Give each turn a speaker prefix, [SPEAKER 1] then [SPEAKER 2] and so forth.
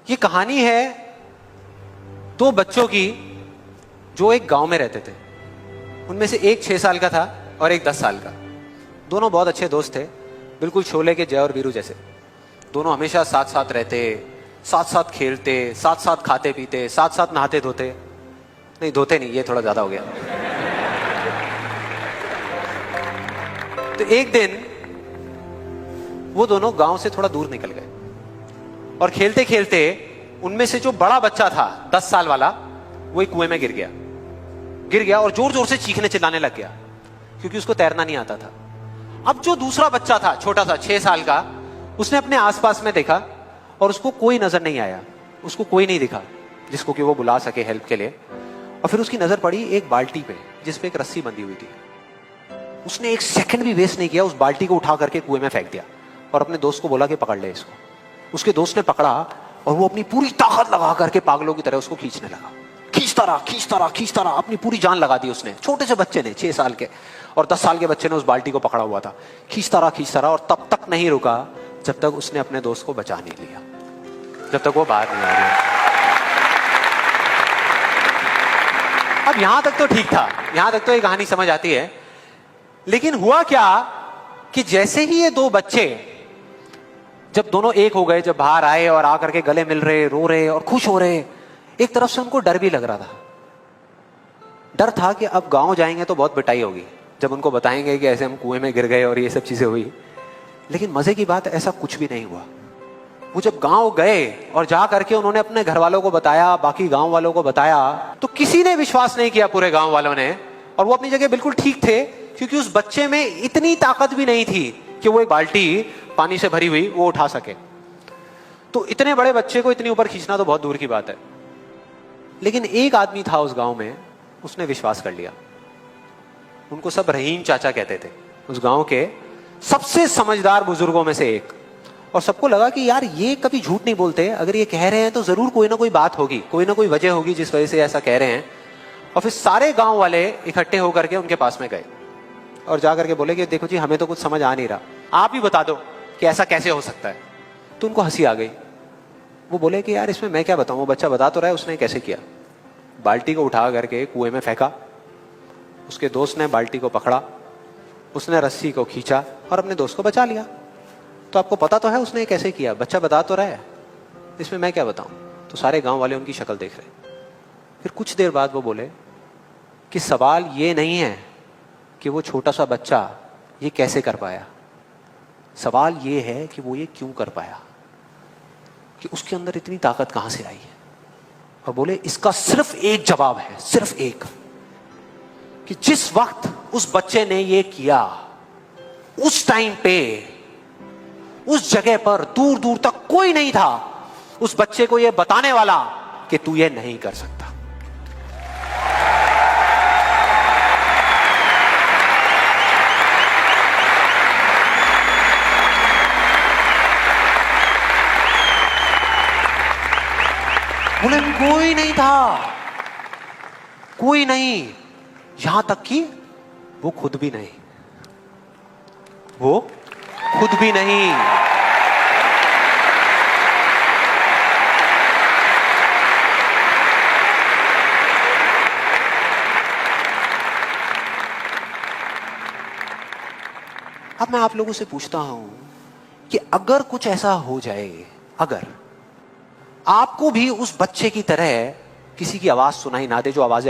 [SPEAKER 1] ये कहानी है दो बच्चों की जो एक गांव में रहते थे। उनमें से एक 6 साल का था और एक 10 साल का। दोनों बहुत अच्छे दोस्त थे, बिल्कुल शोले के जय और वीरू जैसे। दोनों हमेशा साथ साथ रहते, साथ साथ खेलते, साथ साथ खाते पीते, साथ साथ नहाते धोते। नहीं, धोते नहीं, ये थोड़ा ज्यादा हो गया। तो एक दिन वो दोनों गांव से थोड़ा दूर निकल गए और खेलते खेलते उनमें से जो बड़ा बच्चा था 10 साल वाला, वो एक कुएं में गिर गया और जोर जोर से चीखने चिल्लाने लग गया क्योंकि उसको तैरना नहीं आता था। अब जो दूसरा बच्चा था, छोटा सा 6 साल का, उसने अपने आसपास में देखा और उसको कोई नजर नहीं आया, उसको कोई नहीं दिखा जिसको कि वो बुला सके हेल्प के लिए। और फिर उसकी नजर पड़ी एक बाल्टी पे जिसपे एक रस्सी बंधी हुई थी। उसने एक सेकंड भी वेस्ट नहीं किया, उस बाल्टी को उठा करके कुएं में फेंक दिया और अपने दोस्त को बोला कि पकड़ ले इसको। उसके दोस्त ने पकड़ा और वो अपनी पूरी ताकत लगा करके पागलों की तरह उसको खींचने लगा। खींचता रहा, अपनी पूरी जान लगा दी उसने। छोटे से बच्चे ने, 6 साल के और 10 साल के बच्चे ने उस बाल्टी को पकड़ा हुआ था। खींचता रहा और तब तक नहीं रुका जब तक उसने अपने दोस्त को बचा नहीं लिया, जब तक वो बाहर नहीं आ गया। अब यहां तक तो ठीक था, यहां तक तो ये कहानी समझ आती है। लेकिन हुआ क्या कि जैसे ही ये दो बच्चे, जब दोनों एक हो गए, जब बाहर आए और आकर के गले मिल रहे, रो रहे और खुश हो रहे, एक तरफ से उनको डर भी लग रहा था। डर था कि अब गांव जाएंगे तो बहुत पिटाई होगी जब उनको बताएंगे कि ऐसे हम कुएं में गिर गए और ये सब चीजें हुई। लेकिन मजे की बात, ऐसा कुछ भी नहीं हुआ। वो जब गांव गए और जा करके उन्होंने अपने घर वालों को बताया, बाकी गांव वालों को बताया, तो किसी ने विश्वास नहीं किया, पूरे गांव वालों ने। और वो अपनी जगह बिल्कुल ठीक थे क्योंकि उस बच्चे में इतनी ताकत भी नहीं थी कि वो एक बाल्टी पानी से भरी हुई वो उठा सके। तो इतने बड़े बच्चे को इतनी ऊपर खींचना तो बहुत दूर की बात है। लेकिन एक आदमी था उस गांव में, उसने विश्वास कर लिया। उनको सब रहीम चाचा कहते थे, उस गांव के सबसे समझदार बुजुर्गों में से एक। और सबको लगा कि यार ये कभी झूठ नहीं बोलते, अगर ये कह रहे हैं तो जरूर कोई ना कोई बात होगी, कोई ना कोई वजह होगी जिस वजह से ऐसा कह रहे हैं। और फिर सारे गांव वाले इकट्ठे होकर के उनके पास में गए और जाकर के बोले कि देखो जी, हमें तो कुछ समझ आ नहीं रहा, आप ही बता दो कि ऐसा कैसे हो सकता है। तो उनको हंसी आ गई। वो बोले कि यार इसमें मैं क्या बताऊं, वो बच्चा बता तो रहा है उसने कैसे किया। बाल्टी को उठा करके कुएं में फेंका, उसके दोस्त ने बाल्टी को पकड़ा, उसने रस्सी को खींचा और अपने दोस्त को बचा लिया। तो आपको पता तो है उसने कैसे किया, बच्चा बता तो रहा है, इसमें मैं क्या बताऊं। तो सारे गांव वाले उनकी शक्ल देख रहे। फिर कुछ देर बाद वो बोले कि सवाल ये नहीं है कि वो छोटा सा बच्चा ये कैसे कर पाया, सवाल ये है कि वो ये क्यों कर पाया, कि उसके अंदर इतनी ताकत कहां से आई है। और बोले इसका सिर्फ एक जवाब है, सिर्फ एक, कि जिस वक्त उस बच्चे ने ये किया, उस टाइम पे उस जगह पर दूर दूर तक कोई नहीं था उस बच्चे को ये बताने वाला कि तू ये नहीं कर सकता। बोले कोई नहीं था, कोई नहीं, यहां तक कि वो खुद भी नहीं, वो खुद भी नहीं। अब मैं आप लोगों से पूछता हूं कि अगर कुछ ऐसा हो जाए, अगर आपको भी उस बच्चे की तरह किसी की आवाज सुनाई ना दे, जो आवाजें